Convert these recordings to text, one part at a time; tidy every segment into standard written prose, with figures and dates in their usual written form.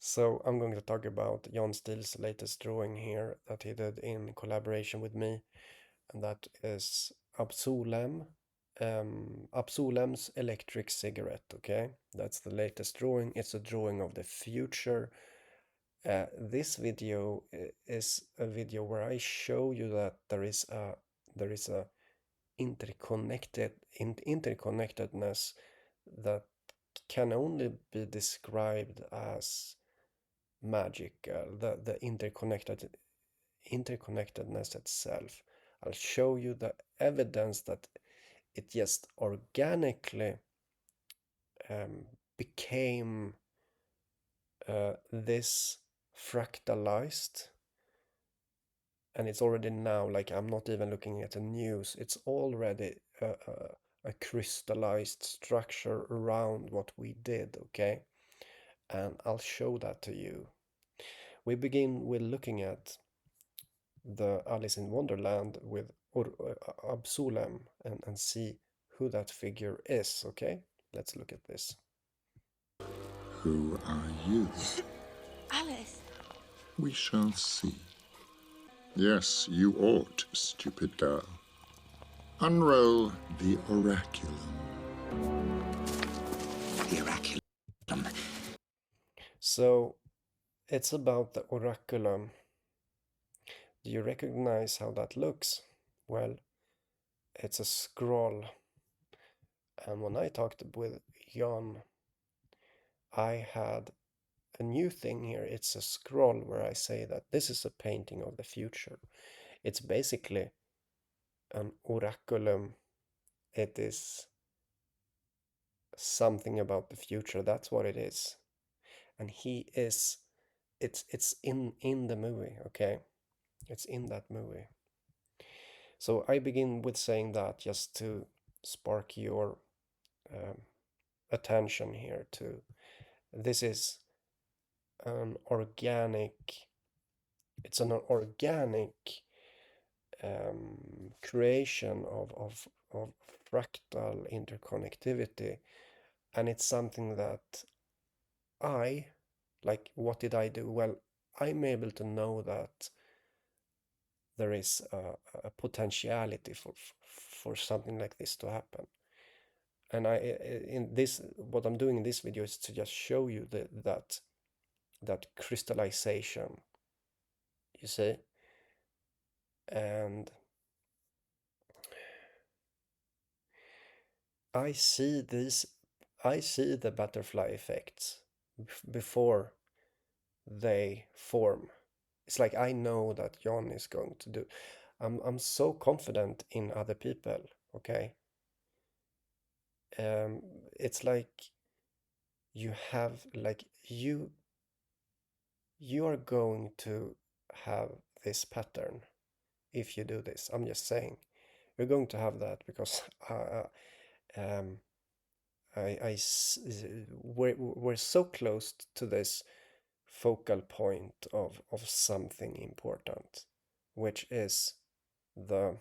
So I'm going to talk about Jon Steele's latest drawing here that he did in collaboration with me, and that is Absolem's electric cigarette. Okay, that's the latest drawing. It's a drawing of the future. This video is a video where I show you that there is a interconnectedness that can only be described as magical, the interconnectedness itself. I'll show you the evidence that it just organically became this fractalized, and it's already now, like, I'm not even looking at the news, it's already a crystallized structure around what we did. Okay, and I'll show that to you. We begin with looking at the Alice in Wonderland with Absolem and see who that figure is. Okay, let's look at this. Who are you? Alice. We shall see. Yes, you ought, stupid girl. Unroll the oraculum. The oraculum. So it's about the oraculum. Do you recognize how that looks? Well, it's a scroll. And when I talked with Jan, I had a new thing here. It's a scroll where I say that this is a painting of the future. It's basically an oraculum. It is something about the future. That's what it is. And he is, it's in the movie. Okay, it's in that movie. So I begin with saying that just to spark your attention here to this is an organic, it's an organic creation of fractal interconnectivity, and it's something that I, like, what did I do? Well, I'm able to know that there is a potentiality for something like this to happen. And in this, what I'm doing in this video is to just show you that crystallization, you see. And I see the butterfly effects before they form. It's like I know that Jon is going to do. I'm so confident in other people. Okay. It's like you have, like, you are going to have this pattern if you do this. I'm just saying you're going to have that because um, we're so close to this focal point of something important, which is the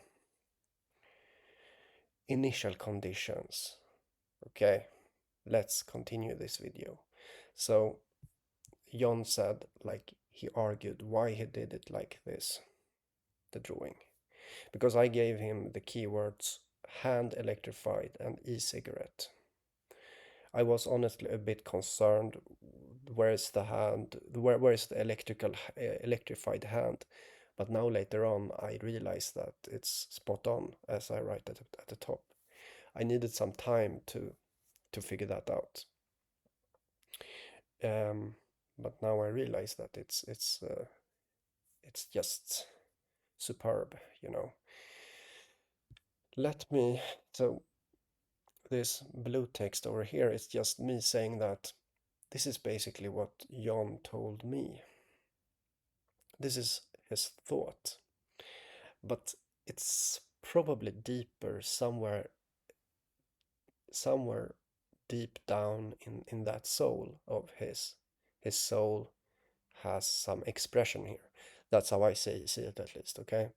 initial conditions. Okay, let's continue this video. So Jon said, like, he argued why he did it like this, the drawing, because I gave him the keywords hand electrified and e-cigarette. I was honestly a bit concerned. Where's the hand? Where's the electrified hand? But now later on, I realized that it's spot on, as I write at the top. I needed some time to figure that out. But now I realize that it's just superb, you know. So this blue text over here is just me saying that this is basically what Jon told me. This is his thought. But it's probably deeper somewhere deep down in that soul of his. His soul has some expression here. That's how I see it, at least. Okay.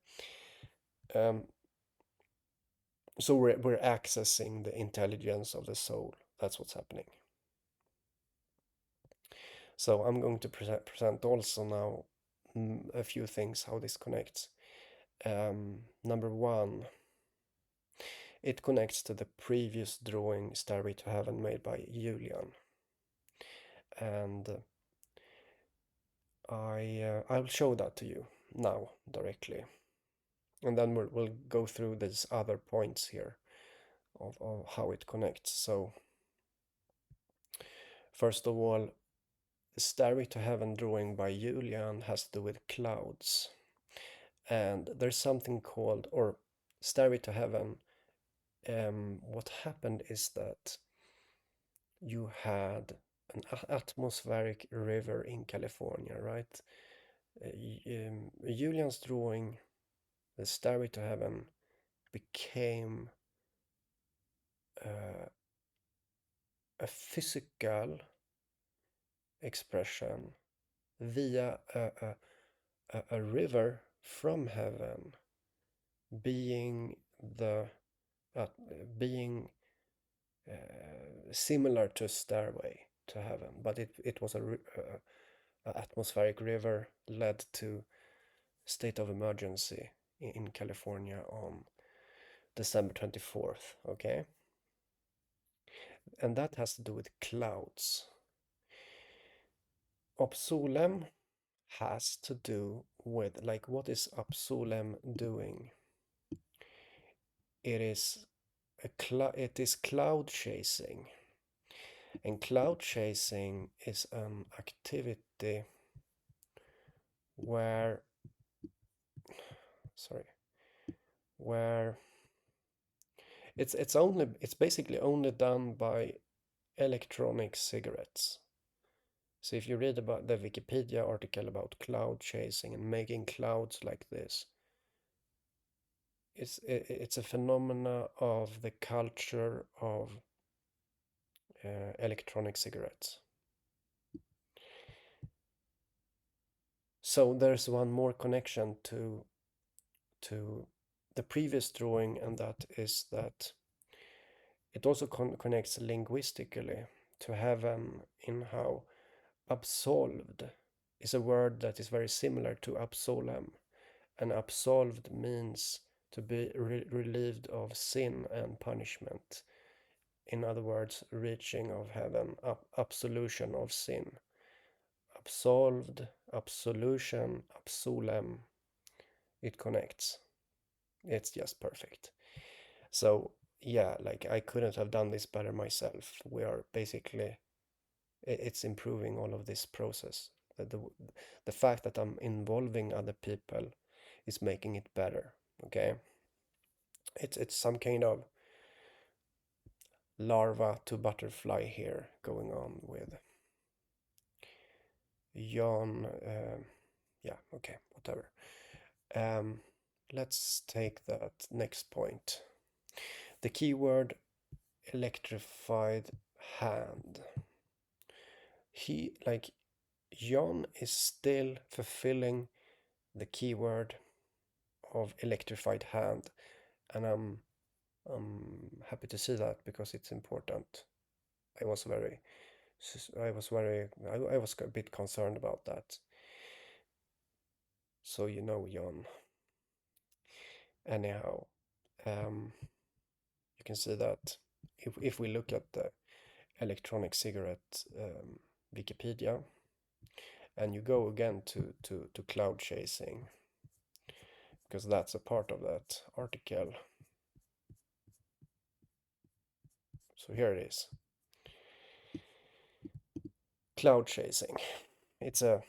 So we're accessing the intelligence of the soul. That's what's happening. So I'm going to present also now a few things how this connects. Number one, it connects to the previous drawing Stairway to Heaven made by Julian. And I'll show that to you now directly. And then we'll go through these other points here of how it connects. So first of all, the Stairway to Heaven drawing by Julian has to do with clouds. And there's something called, or Stairway to Heaven, what happened is that you had an atmospheric river in California, right? Julian's drawing, the Stairway to Heaven, became a physical expression via a river from heaven being the being similar to a stairway to heaven, but it was a atmospheric river led to state of emergency in California on December 24th, okay? And that has to do with clouds. Absolem has to do with, like, what is Absolem doing? It is it is cloud chasing. And cloud chasing is an activity where where it's basically only done by electronic cigarettes. So if you read about the Wikipedia article about cloud chasing and making clouds like this, it's a phenomena of the culture of electronic cigarettes. So there's one more connection to the previous drawing, and that is that it also connects linguistically to heaven in how absolved is a word that is very similar to absolem, and absolved means to be relieved of sin and punishment. In other words, reaching of heaven, absolution of sin. Absolved, absolution, absolem. It connects. It's just perfect. So yeah, like I couldn't have done this better myself. We are basically, it's improving all of this process. The fact that I'm involving other people is making it better. Okay, it's some kind of larva to butterfly here going on with Jan. Yeah, okay, whatever. Let's take that next point. The keyword electrified hand. Jan is still fulfilling the keyword of electrified hand, and I'm happy to see that because it's important. I was a bit concerned about that. So you know, Jan. Anyhow, you can see that if we look at the electronic cigarette Wikipedia, and you go again to cloud chasing, because that's a part of that article. So here it is. Cloud chasing. It's a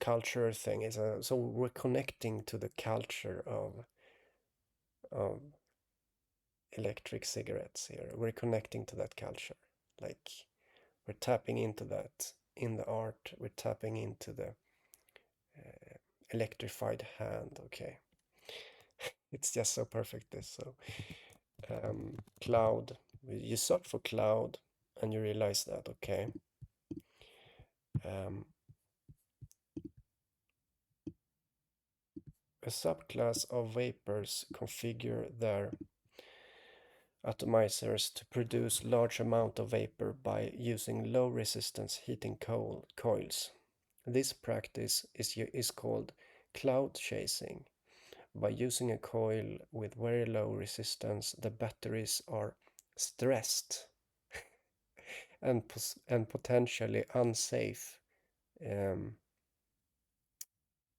culture thing. So we're connecting to the culture of electric cigarettes here. We're connecting to that culture. Like we're tapping into that in the art. We're tapping into the electrified hand. Okay, it's just so perfect. This so cloud. You search for cloud, and you realize that okay. A subclass of vapors configure their atomizers to produce large amount of vapor by using low resistance heating coils. This practice is called cloud chasing. By using a coil with very low resistance, the batteries are stressed and potentially unsafe, um,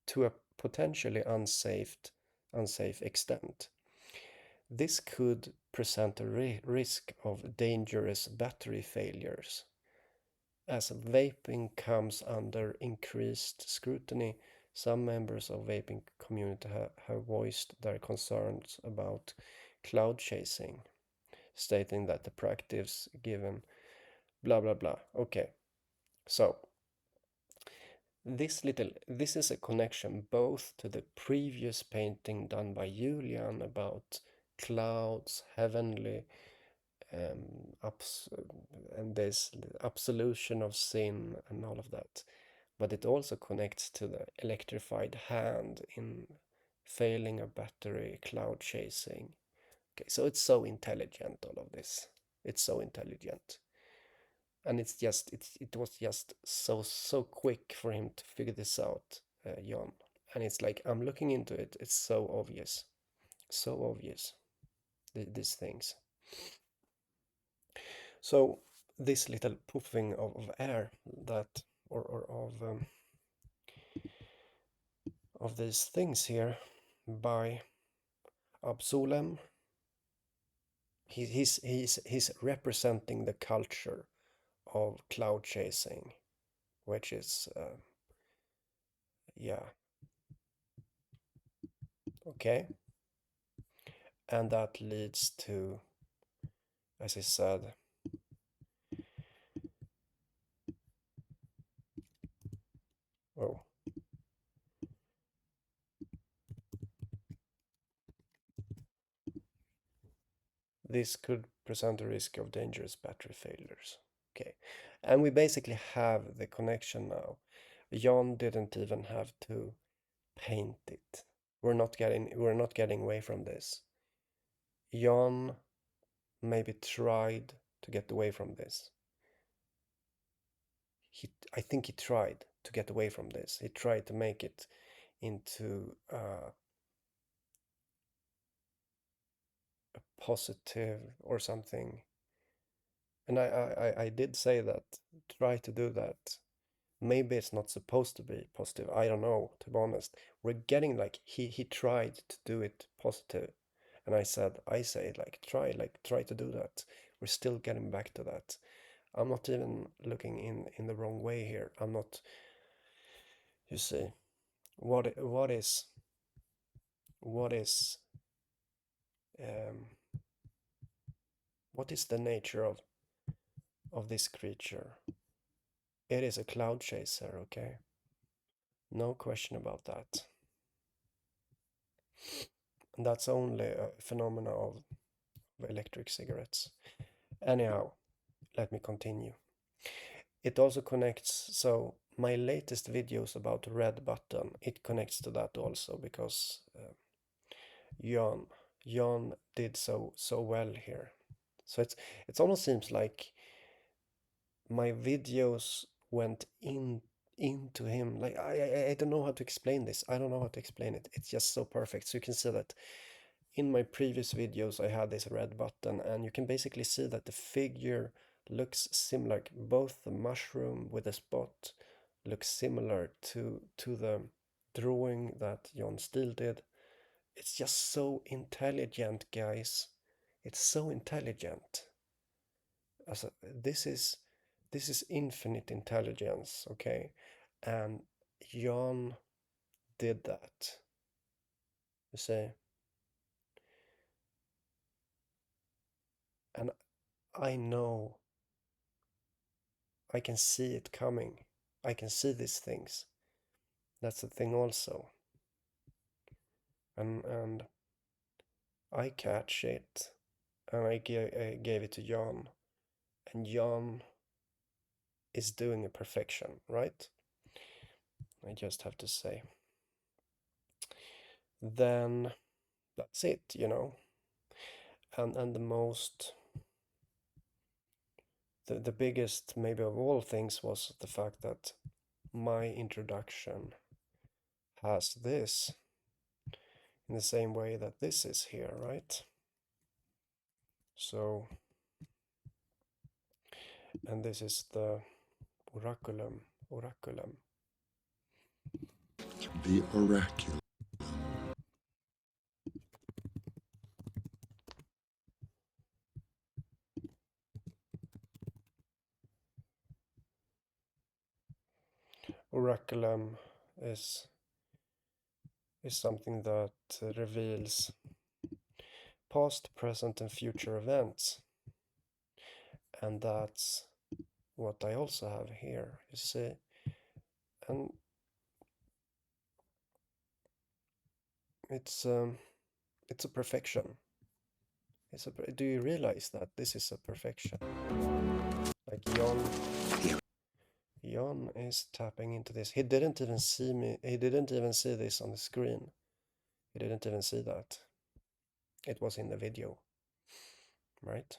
to a potentially unsafe extent. This could present a risk of dangerous battery failures. As vaping comes under increased scrutiny, some members of vaping community have voiced their concerns about cloud chasing, stating that the practice given blah blah blah. Okay, so this is a connection both to the previous painting done by Julian about clouds, heavenly, and this absolution of sin and all of that. But it also connects to the electrified hand in failing a battery, cloud chasing. Okay, so it's so intelligent, all of this. It's so intelligent. And it was just so quick for him to figure this out, Jon. And it's like I'm looking into it, it's so obvious, these things. So this little puffing of air that or of these things here by Absolem, he's representing the culture of cloud chasing, which is yeah, okay, and that leads to, as I said, oh, this could present a risk of dangerous battery failures. Okay, and we basically have the connection now. Jon didn't even have to paint it. We're not getting away from this. Jon maybe tried to get away from this. I think he tried to get away from this. He tried to make it into a positive or something. And I did say that, try to do that. Maybe it's not supposed to be positive. I don't know, to be honest. We're getting like he tried to do it positive. And I say try to do that. We're still getting back to that. I'm not even looking in the wrong way here. I'm not, you see. What is um what is the nature of this creature? It is a cloud chaser, okay? No question about that. And that's only a phenomena of electric cigarettes. Anyhow, let me continue. It also connects, so my latest videos about red button, it connects to that also because Jan Jan did so well here. So it almost seems like my videos went into him. Like I don't know how to explain this. I don't know how to explain it. It's just so perfect. So you can see that in my previous videos I had this red button, and you can basically see that the figure looks similar. Both the mushroom with a spot looks similar to the drawing that John Steele did. It's just so intelligent, guys. It's so intelligent. Alltså, this is infinite intelligence, okay? And Jan did that. You see? And I know I can see it coming. I can see these things. That's the thing also. And I catch it and I gave it to Jan. And Jan is doing a perfection, right? I just have to say. Then that's it. And the most, the biggest maybe of all things was the fact that my introduction has this in the same way that this is here, right? So, and this is the oraculum. The oracular. Oraculum is something that reveals past, present, and future events, and that's what I also have here. You see, and it's a perfection. Do you realize that this is a perfection? Like Jon is tapping into this. He didn't even see me. He didn't even see this on the screen. He didn't even see that. It was in the video, right?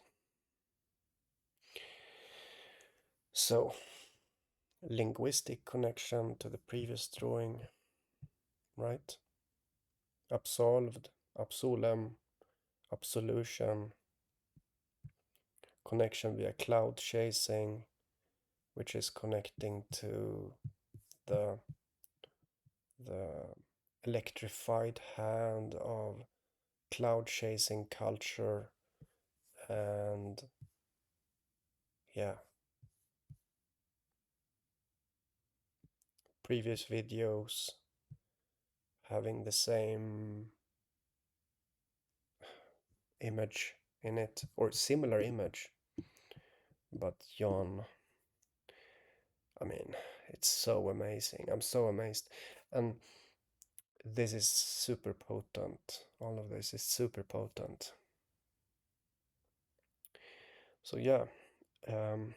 So, linguistic connection to the previous drawing, right? Absolved, absolem, absolution, connection via cloud chasing, which is connecting to the the electrified hand of cloud chasing culture, and yeah, previous videos having the same image in it, or similar image, but Jon, I mean, it's so amazing. I'm so amazed. And this is super potent. All of this is super potent. So yeah, um,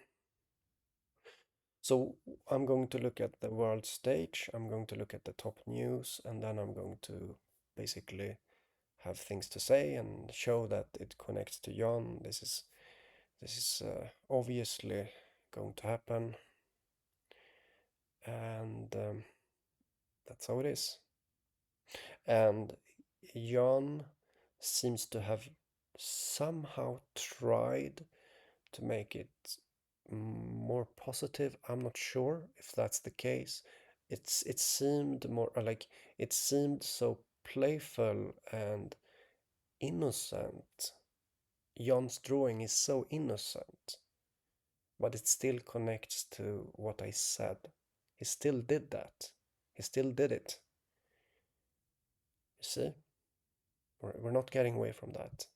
so I'm going to look at the world stage. I'm going to look at the top news, and then I'm going to basically have things to say and show that it connects to Jon. This is obviously going to happen, and that's how it is. And Jon seems to have somehow tried to make it more positive. I'm not sure if that's the case. It seemed more like it seemed so playful and innocent. Jon's drawing is so innocent, but it still connects to what I said. He still did that. He still did it. You see? We're not getting away from that.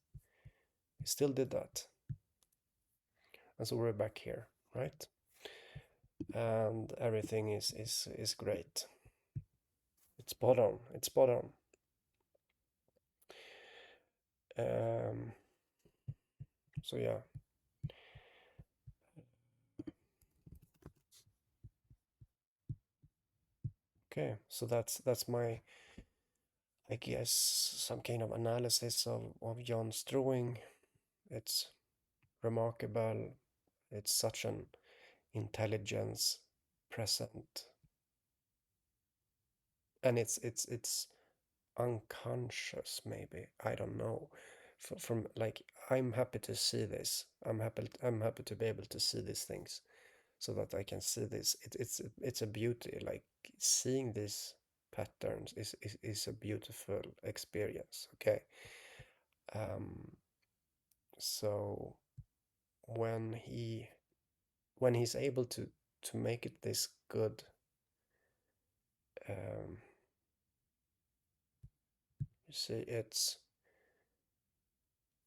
He still did that. And so we're back here, right? And everything is great. It's spot on. It's spot on. So yeah. Okay, so that's my, I guess, some kind of analysis of Jon's drawing. It's remarkable. It's such an intelligence present, and it's unconscious, maybe, I don't know. From like, I'm happy to see this. I'm happy to be able to see these things, so that I can see this. It's a beauty. Like, seeing these patterns is a beautiful experience. Okay. um so when he's able to make it this good, um you see, it's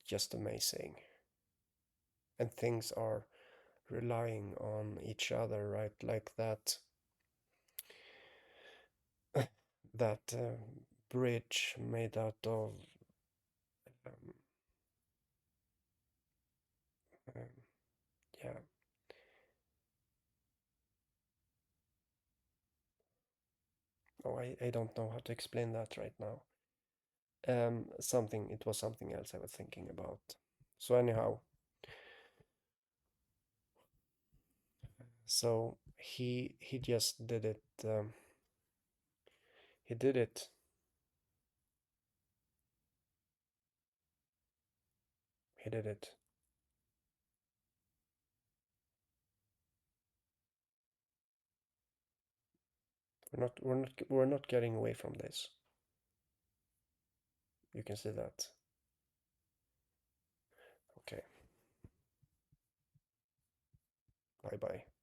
just amazing, and things are relying on each other, right? Like that that bridge made out of um, um, yeah. Oh, I don't know how to explain that right now. It was something else I was thinking about. So anyhow, so he just did it. He did it. He did it. We're not getting away from this. You can see that. Okay. Bye bye.